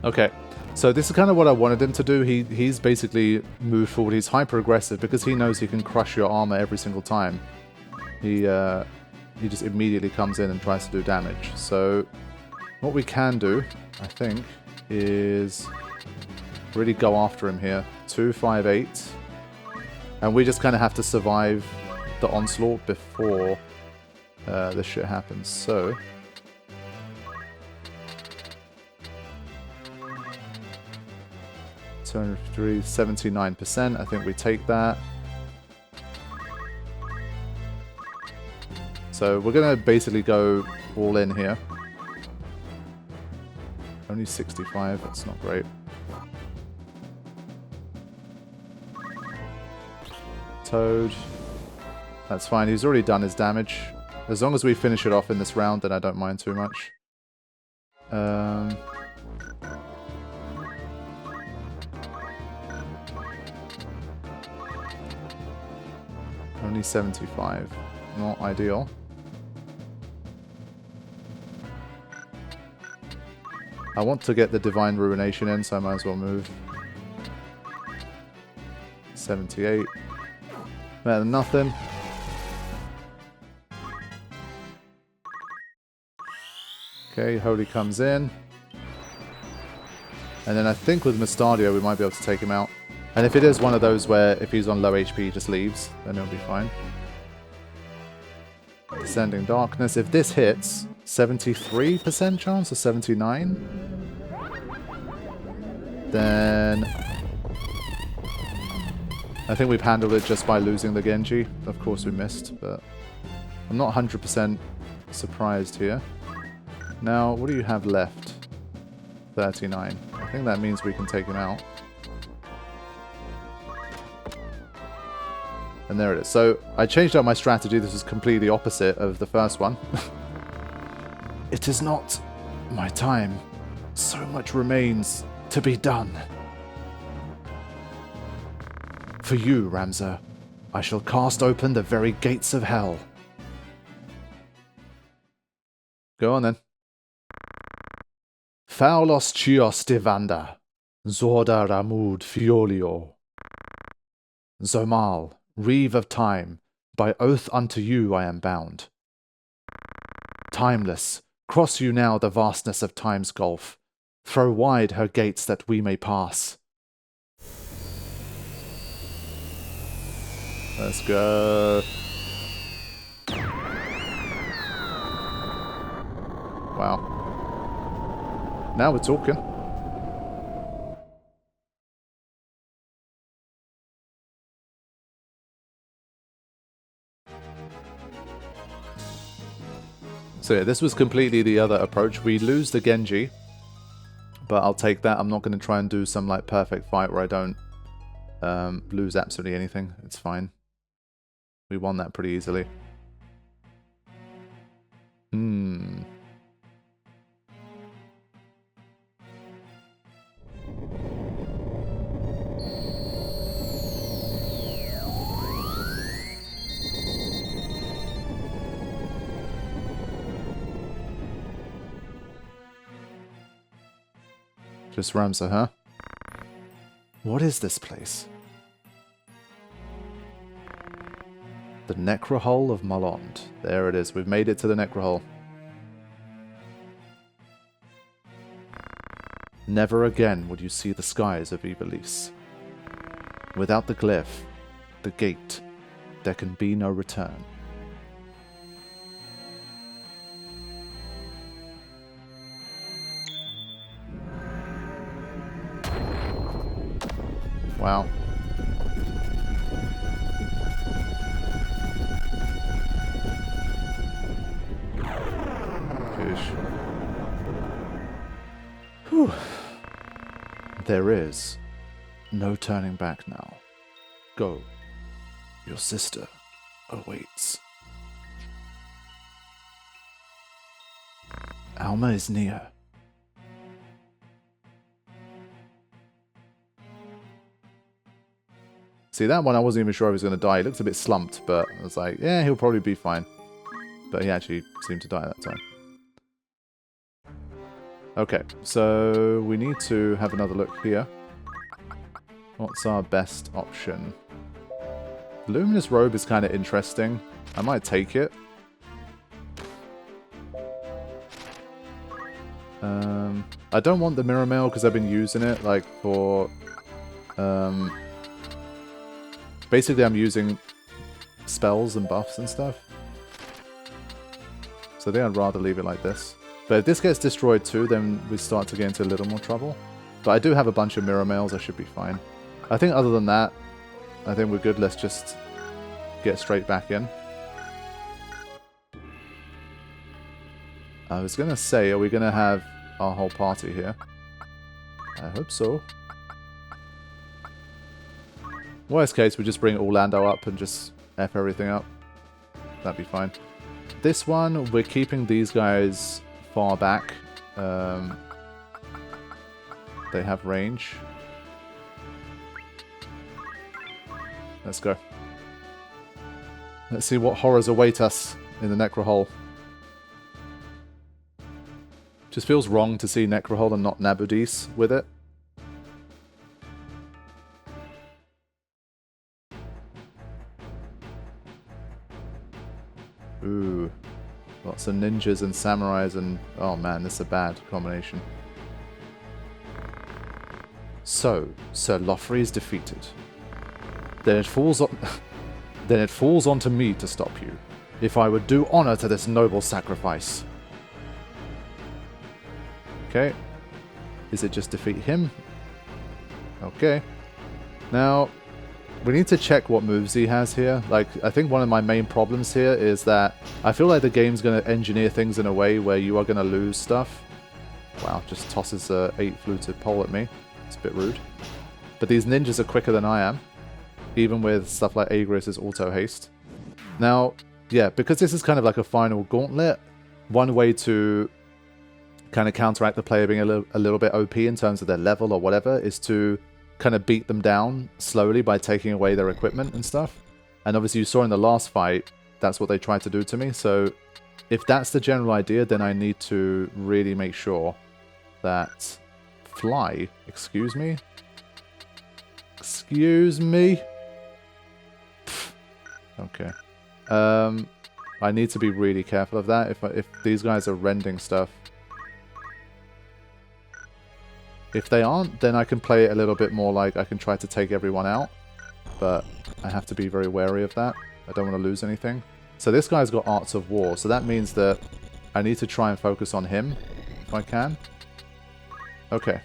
Okay, so this is kind of what I wanted him to do. He's basically moved forward. He's hyper aggressive because he knows he can crush your armor every single time. He just immediately comes in and tries to do damage. So what we can do, I think, is really go after him here. 2, 5, 8. And we just kind of have to survive the onslaught before this shit happens. So 203, 79%. I think we take that. So we're going to basically go all in here. Only 65, that's not great. Toad. That's fine, he's already done his damage. As long as we finish it off in this round, then I don't mind too much. Only 75. Not ideal. I want to get the Divine Ruination in, so I might as well move. 78. Better than nothing. Okay, Holy comes in. And then I think with Mustadio we might be able to take him out. And if it is one of those where if he's on low HP he just leaves, then he'll be fine. Descending Darkness. If this hits, 73% chance or 79? Then I think we've handled it just by losing the Genji. Of course we missed, but I'm not 100% surprised here. Now, what do you have left? 39. I think that means we can take him out. And there it is. So, I changed up my strategy. This is completely opposite of the first one. It is not my time. So much remains to be done. For you, Ramza, I shall cast open the very gates of hell. Go on then. Faulos chios divanda, Zorda ramud fiolio. Zomal, reeve of time, by oath unto you I am bound. Timeless, cross you now the vastness of time's gulf. Throw wide her gates that we may pass. Let's go. Wow. Now we're talking. So yeah, this was completely the other approach. We lose the Genji, but I'll take that. I'm not going to try and do some like perfect fight where I don't lose absolutely anything. It's fine. We won that pretty easily. Just Ramza, huh? What is this place? The Necrohol of Malond. There it is. We've made it to the Necrohol. Never again would you see the skies of Ivalice. Without the glyph, the gate, there can be no return. Wow. Whew. There is no turning back now. Go. Your sister awaits. Alma is near. See, that one I wasn't even sure I was going to die. He looks a bit slumped, but I was like, yeah, he'll probably be fine. But he actually seemed to die at that time. Okay, so we need to have another look here. What's our best option? Luminous Robe is kind of interesting. I might take it. I don't want the Mirror Mail because I've been using it like for... basically I'm using spells and buffs and stuff. So I think I'd rather leave it like this. But if this gets destroyed too, then we start to get into a little more trouble. But I do have a bunch of Mirror Mails, I should be fine. I think other than that, I think we're good. Let's just get straight back in. I was going to say, are we going to have our whole party here? I hope so. Worst case, we just bring Orlando up and just F everything up. That'd be fine. This one, we're keeping these guys far back. They have range. Let's go. Let's see what horrors await us in the Necrohol. Just feels wrong to see Necrohol and not Nabudis with it. Ooh. Lots of ninjas and samurais and... oh man, this is a bad combination. So, Sir Loffrey is defeated. Then it falls on... then it falls onto me to stop you, if I would do honor to this noble sacrifice. Okay. Is it just defeat him? Okay. Now, we need to check what moves he has here. Like, I think one of my main problems here is that I feel like the game's going to engineer things in a way where you are going to lose stuff. Wow, just tosses a 8-fluted pole at me. It's a bit rude. But these ninjas are quicker than I am, even with stuff like Agrius' auto-haste. Now, yeah, because this is kind of like a final gauntlet, one way to kind of counteract the player being a little bit OP in terms of their level or whatever is to kind of beat them down slowly by taking away their equipment and stuff. And obviously you saw in the last fight, that's what they tried to do to me. So if that's the general idea, then I need to really make sure that Fly, excuse me? Excuse me? Pfft. Okay. I need to be really careful of that if these guys are rending stuff. If they aren't, then I can play it a little bit more like I can try to take everyone out. But I have to be very wary of that. I don't want to lose anything. So this guy's got Arts of War. So that means that I need to try and focus on him if I can. Okay,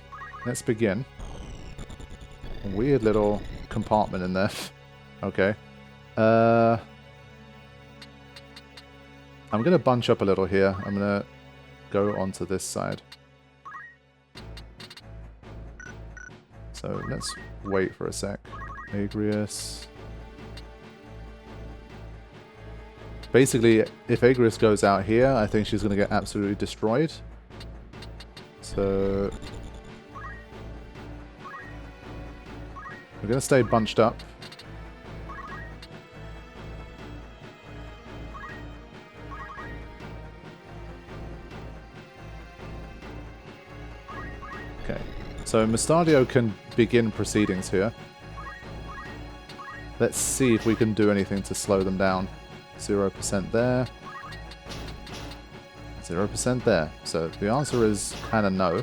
let's begin. A weird little compartment in there. Okay. I'm going to bunch up a little here. I'm going to go onto this side. So let's wait for a sec. Agrius. Basically, if Agrius goes out here, I think she's going to get absolutely destroyed. So we're going to stay bunched up. Okay. So Mustadio can begin proceedings here. Let's see if we can do anything to slow them down. 0% there. 0% there. So the answer is kind of no.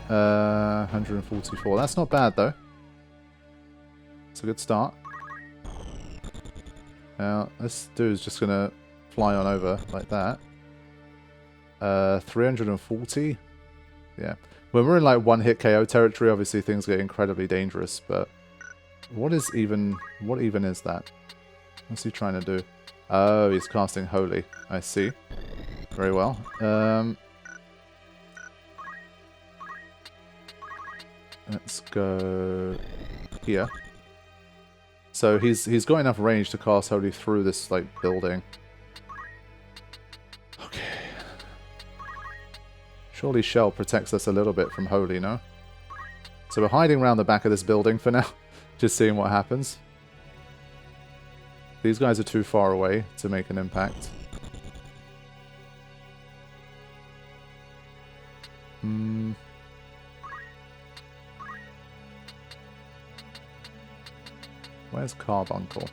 144. That's not bad though. It's a good start. Now this dude's just gonna fly on over like that. 340. Yeah. When we're in like one hit KO territory, obviously things get incredibly dangerous, but what even is that? What's he trying to do? Oh, he's casting Holy. I see. Very well. Let's go here. So he's got enough range to cast Holy through this like building. Okay. Surely Shell protects us a little bit from Holy, no? So we're hiding around the back of this building for now, just seeing what happens. These guys are too far away to make an impact. Where's Carbuncle?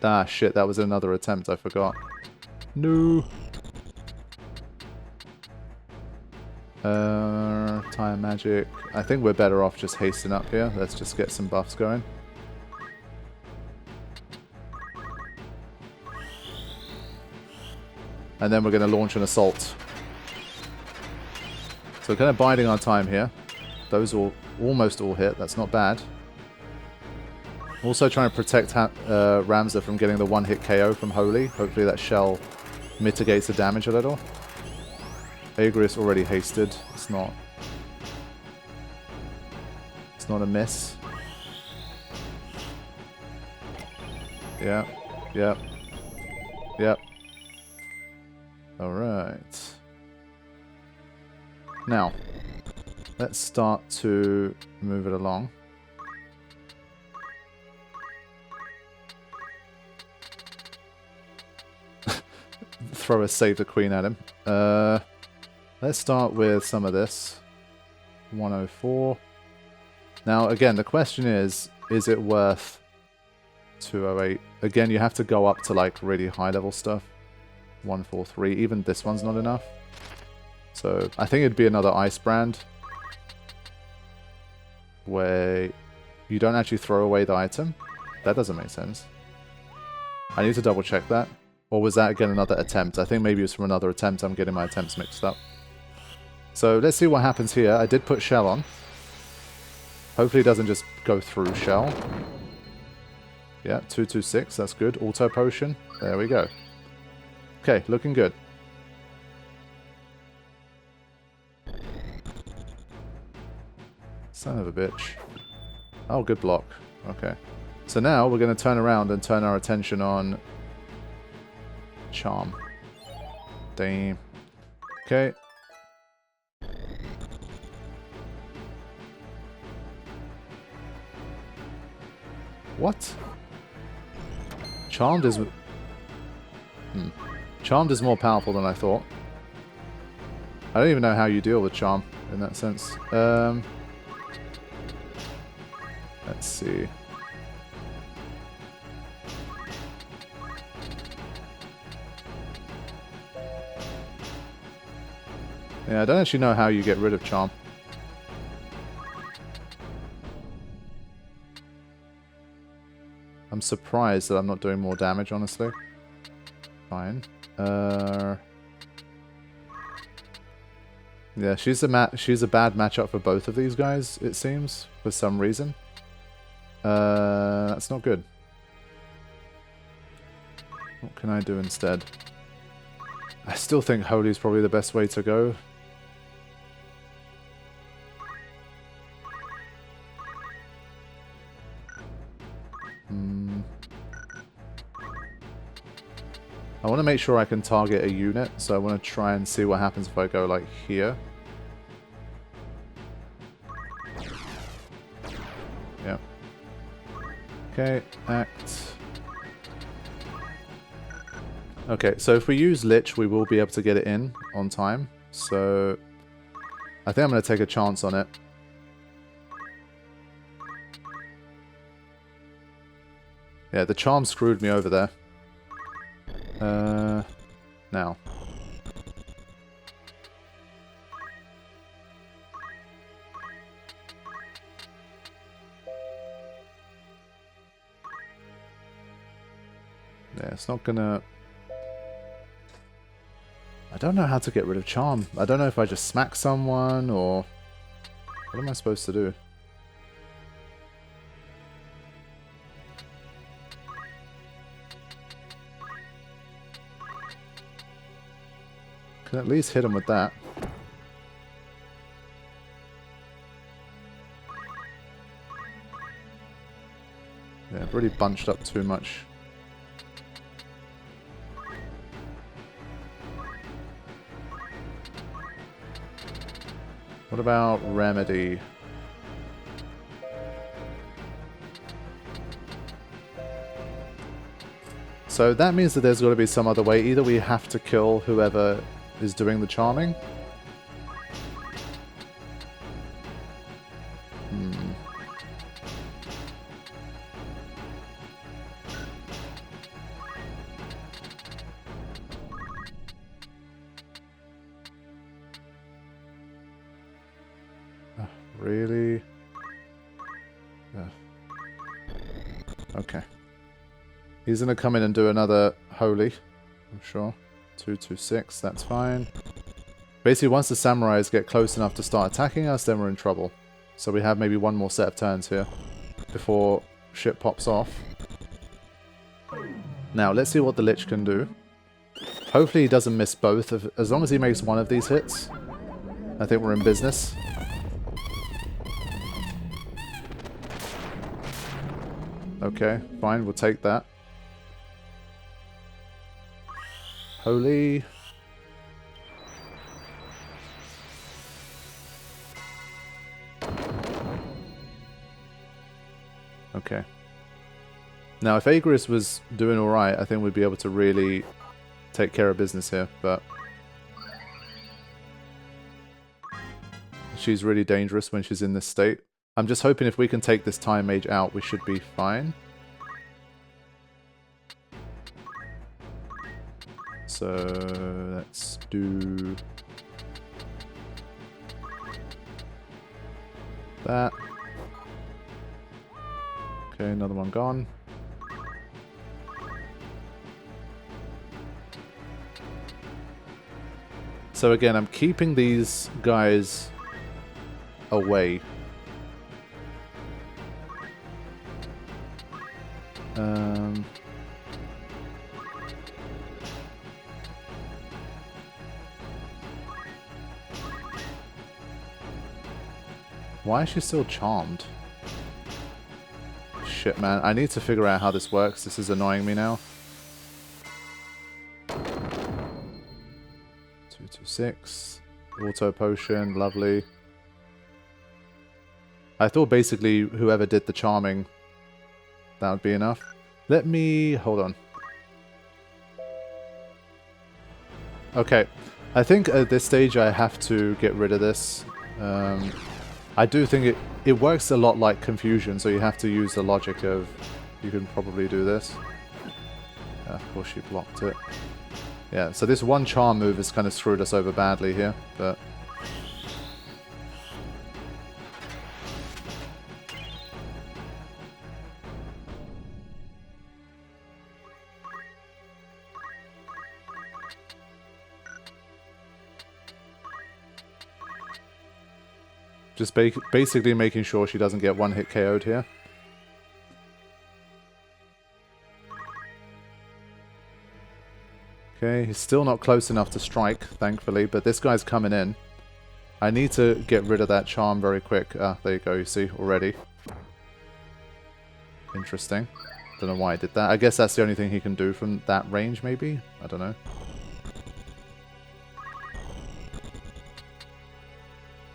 Ah, shit, that was another attempt, I forgot. No! Tire Magic. I think we're better off just hastening up here. Let's just get some buffs going. And then we're going to launch an assault. So kind of biding our time here. Those almost all hit. That's not bad. Also trying to protect Ramza from getting the one-hit KO from Holy. Hopefully that shell mitigates the damage a little. Agrius already hasted. It's not a miss. Yeah. Yep. Yep. Alright. Now, let's start to move it along. Throw a Save the Queen at him. Let's start with some of this. 104. Now, again, the question is it worth 208? Again, you have to go up to, like, really high-level stuff. 143. Even this one's not enough. So, I think it'd be another Ice Brand. Where you don't actually throw away the item. That doesn't make sense. I need to double-check that. Or was that, again, another attempt? I think maybe it was from another attempt. I'm getting my attempts mixed up. So, let's see what happens here. I did put Shell on. Hopefully it doesn't just go through Shell. Yeah, 226. That's good. Auto Potion. There we go. Okay, looking good. Son of a bitch. Oh, good block. Okay. So now we're going to turn around and turn our attention on Charm. Damn. Okay. What? Charmed is... Charmed is more powerful than I thought. I don't even know how you deal with Charm in that sense. Let's see. Yeah, I don't actually know how you get rid of Charm. I'm surprised that I'm not doing more damage, honestly. Fine. Yeah, she's a bad matchup for both of these guys, it seems, for some reason. That's not good. What can I do instead? I still think Holy's probably the best way to go. I want to make sure I can target a unit, so I want to try and see what happens if I go, like, here. Yep. Okay, act. Okay, so if we use Lich, we will be able to get it in on time. So, I think I'm going to take a chance on it. Yeah, the charm screwed me over there. Now. Yeah, it's not gonna... I don't know how to get rid of charm. I don't know if I just smack someone or... What am I supposed to do? Can at least hit him with that. Yeah, I've really bunched up too much. What about Remedy? So that means that there's got to be some other way. Either we have to kill whoever is doing the charming. Really? Okay. He's going to come in and do another holy, I'm sure. 226, that's fine. Basically, once the samurais get close enough to start attacking us, then we're in trouble. So we have maybe one more set of turns here before shit pops off. Now, let's see what the Lich can do. Hopefully he doesn't miss both. As long as he makes one of these hits, I think we're in business. Okay, fine, we'll take that. Holy. Okay. Now, if Agris was doing alright, I think we'd be able to really take care of business here, but she's really dangerous when she's in this state. I'm just hoping if we can take this Time Mage out, we should be fine. So, let's do that. Okay, another one gone. So again, I'm keeping these guys away. Why is she still charmed? Shit, man. I need to figure out how this works. This is annoying me now. 226. Auto potion. Lovely. I thought basically whoever did the charming, that would be enough. Let me... hold on. Okay. I think at this stage I have to get rid of this. I do think it works a lot like confusion, so you have to use the logic of you can probably do this. Of course she blocked it. Yeah, so this one charm move has kind of screwed us over badly here, but... just basically making sure she doesn't get one hit KO'd here. Okay, he's still not close enough to strike, thankfully, but this guy's coming in. I need to get rid of that charm very quick. Ah, there you go, you see, already. Interesting. Don't know why I did that. I guess that's the only thing he can do from that range, maybe? I don't know.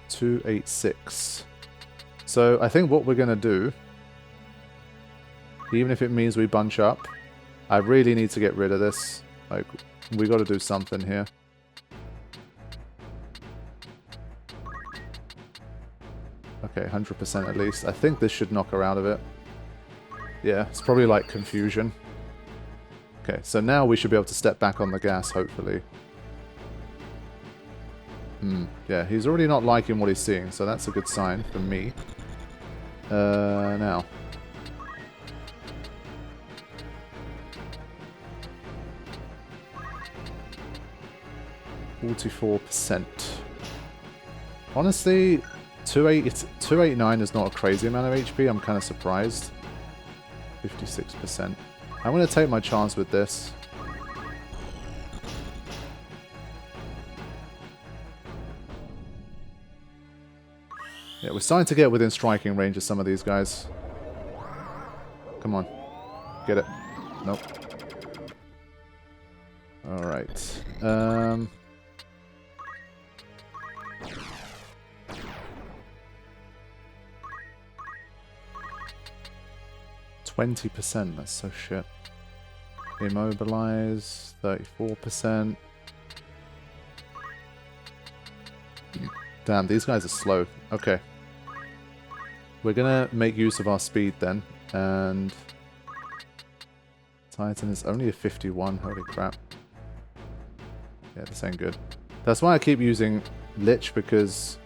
286. So I think what we're going to do, even if it means we bunch up, I really need to get rid of this. Like, we got to do something here. Okay, 100% at least. I think this should knock her out of it. Yeah, it's probably like confusion. Okay, so now we should be able to step back on the gas, hopefully. Yeah, he's already not liking what he's seeing, so that's a good sign for me. Now. %. Honestly, 289 is not a crazy amount of HP. I'm kind of surprised. 56%. I'm going to take my chance with this. Yeah, we're starting to get within striking range of some of these guys. Come on. Get it. Nope. Alright. 20%, that's so shit. Immobilize, 34%. Damn, these guys are slow. Okay. We're gonna make use of our speed then, and Titan is only a 51, holy crap. Yeah, this ain't good. That's why I keep using Lich, because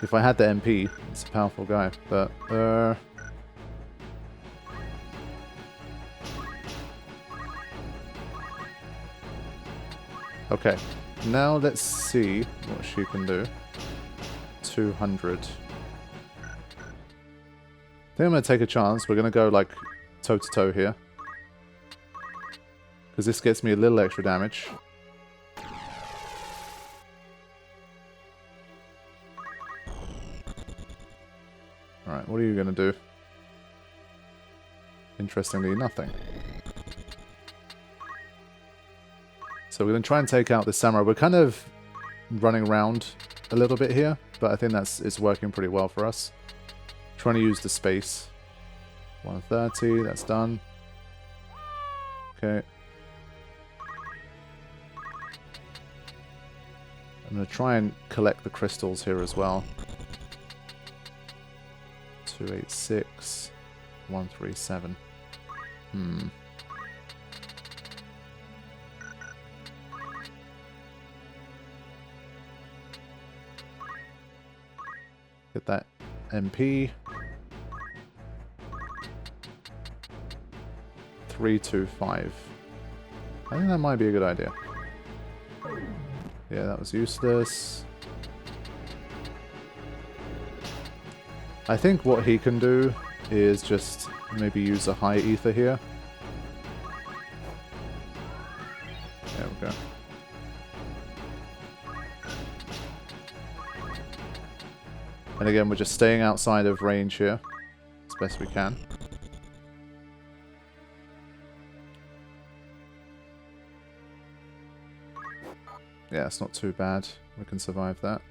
if I had the MP, it's a powerful guy, but okay, now let's see what she can do. 200. I think I'm going to take a chance. We're going to go like toe-to-toe here. Because this gets me a little extra damage. Alright, what are you going to do? Interestingly, nothing. So we're going to try and take out the samurai. We're kind of running around a little bit here, but I think it's working pretty well for us. Trying to use the space. 130, that's done. Okay. I'm going to try and collect the crystals here as well. 286, 137. Get that MP. 325. I think that might be a good idea. Yeah, that was useless. I think what he can do is just maybe use a high ether here. There we go. And again, we're just staying outside of range here as best we can. Yeah, it's not too bad. We can survive that.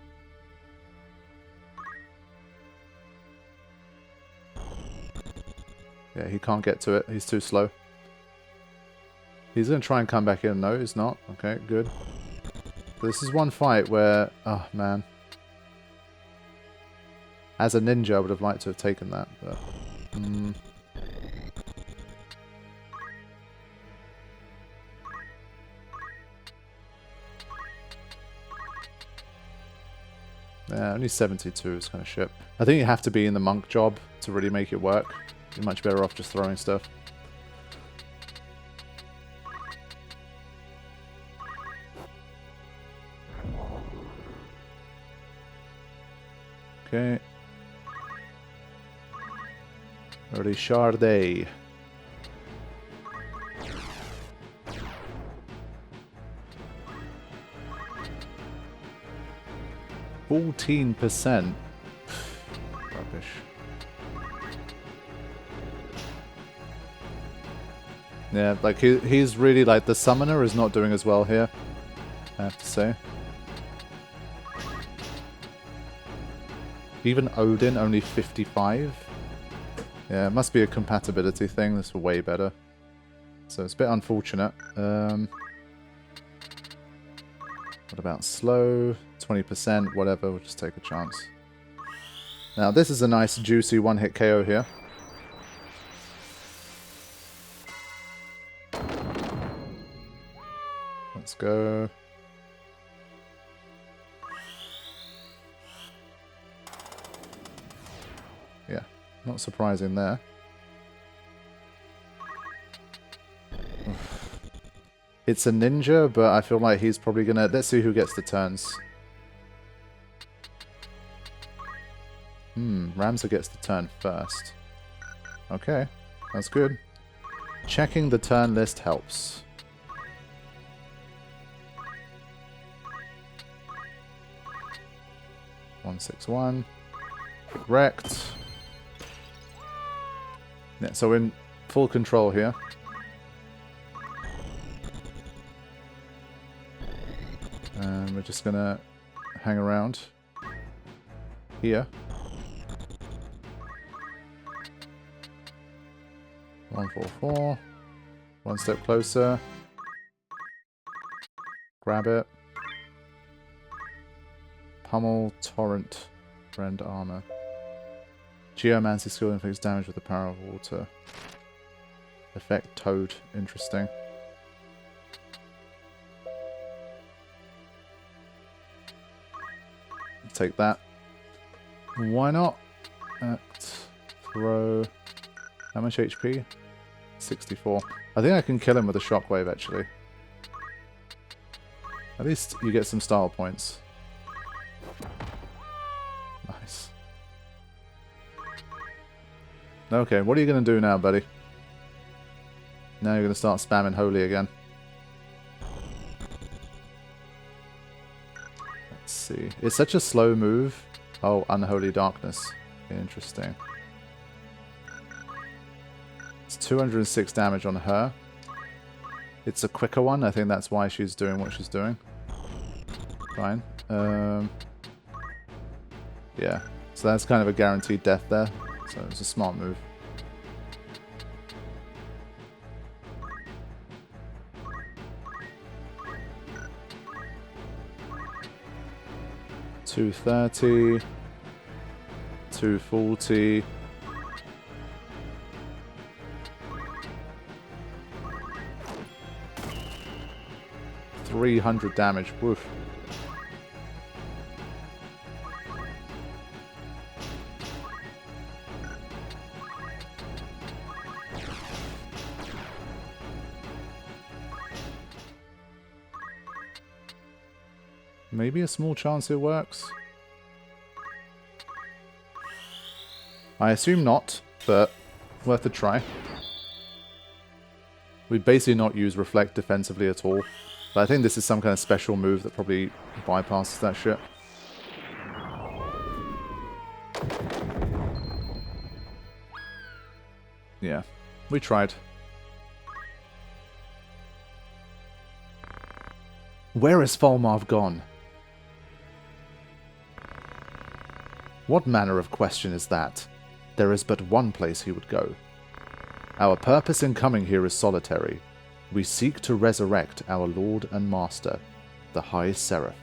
Yeah, he can't get to it. He's too slow. He's going to try and come back in. No, he's not. Okay, good. This is one fight where... Oh, man. As a ninja, I would have liked to have taken that, but... Yeah, only 72 is kind of shit. I think you have to be in the monk job to really make it work. You're much better off just throwing stuff. Okay. Richarde. %. Rubbish. Yeah, like he's really like the summoner is not doing as well here, I have to say. Even Odin only 55. Yeah, it must be a compatibility thing. This is way better. So it's a bit unfortunate. What about slow? 20%, whatever, we'll just take a chance. Now this is a nice juicy one-hit KO here. Let's go. Yeah, not surprising there. It's a ninja, but I feel like he's probably gonna... Let's see who gets the turns. Ramza gets the turn first. Okay, that's good. Checking the turn list helps. (161) Wrecked. Yeah, so we're in full control here. And we're just gonna hang around here. 144. One step closer. Grab it. Pummel, Torrent, Rend Armor. Geomancy skill inflicts damage with the power of water. Effect Toad. Interesting. Take that. Why not? Act, throw. How much HP? 64. I think I can kill him with a shockwave, actually. At least you get some style points. Nice. Okay, what are you going to do now, buddy? Now you're going to start spamming Holy again. Let's see. It's such a slow move. Oh, Unholy Darkness. Interesting. It's 206 damage on her. It's a quicker one. I think that's why she's doing what she's doing. Fine. Yeah. So that's kind of a guaranteed death there. So it's a smart move. $230. 240. $300 damage. Woof. Maybe a small chance it works. I assume not, but worth a try. We basically not use Reflect defensively at all. But I think this is some kind of special move that probably bypasses that shit. Yeah, we tried. Where is Falmarv gone? What manner of question is that? There is but one place he would go. Our purpose in coming here is solitary. We seek to resurrect our Lord and Master, the High Seraph.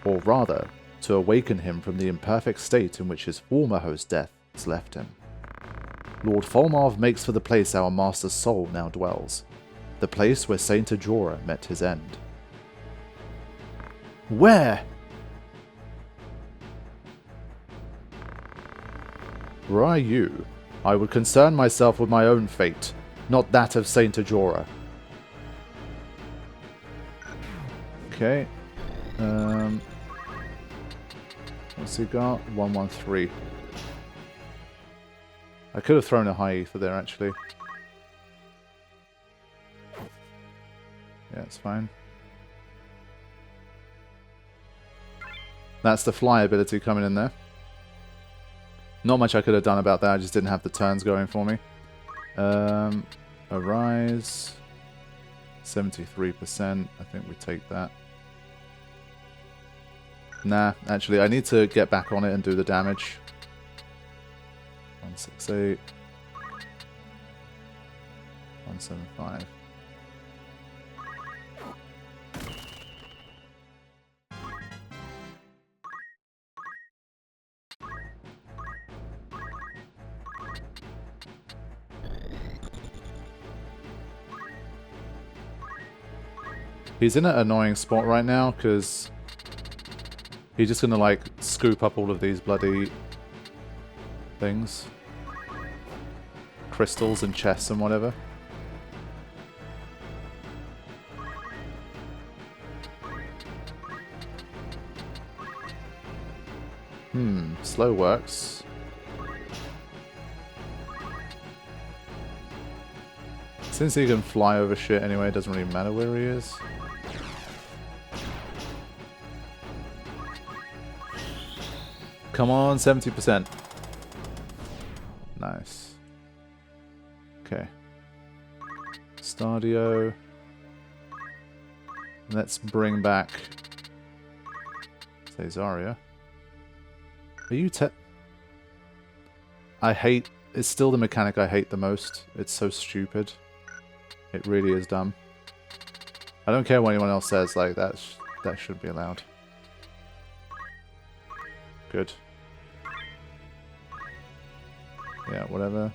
Or rather, to awaken him from the imperfect state in which his former host Death has left him. Lord Falmarv makes for the place our Master's soul now dwells, the place where Saint Ajora met his end. Where? Were I you, I would concern myself with my own fate, not that of Saint Ajora. Okay. What's he got? 113. I could have thrown a high ether there, actually. Yeah, it's fine. That's the fly ability coming in there. Not much I could have done about that, I just didn't have the turns going for me. Arise. 73%, I think we take that. Nah, actually, I need to get back on it and do the damage. 168. 175. He's in an annoying spot right now, because he's just gonna, like, scoop up all of these bloody things. Crystals and chests and whatever. Slow works. Since he can fly over shit anyway, it doesn't really matter where he is. Come on, 70%. Nice. Okay. Stadio. Let's bring back Zarya. Are you I hate... It's still the mechanic I hate the most. It's so stupid. It really is dumb. I don't care what anyone else says, like, that should be allowed. Good. Yeah, whatever.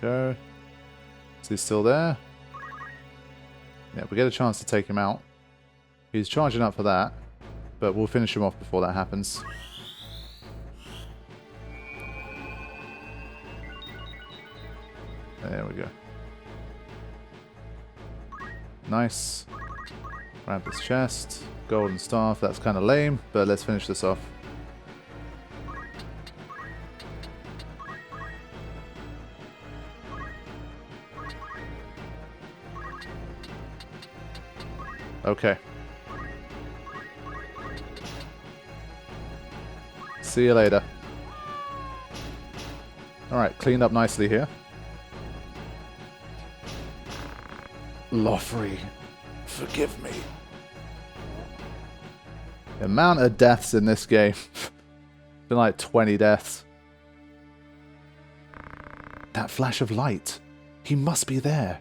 Okay. Is he still there? Yeah, we get a chance to take him out. He's charging up for that, but we'll finish him off before that happens. There we go. Nice. Grab this chest. Golden staff. That's kind of lame, but let's finish this off. Okay. See you later. Alright, cleaned up nicely here. Loffrey, forgive me. The amount of deaths in this game. Been like 20 deaths. That flash of light. He must be there.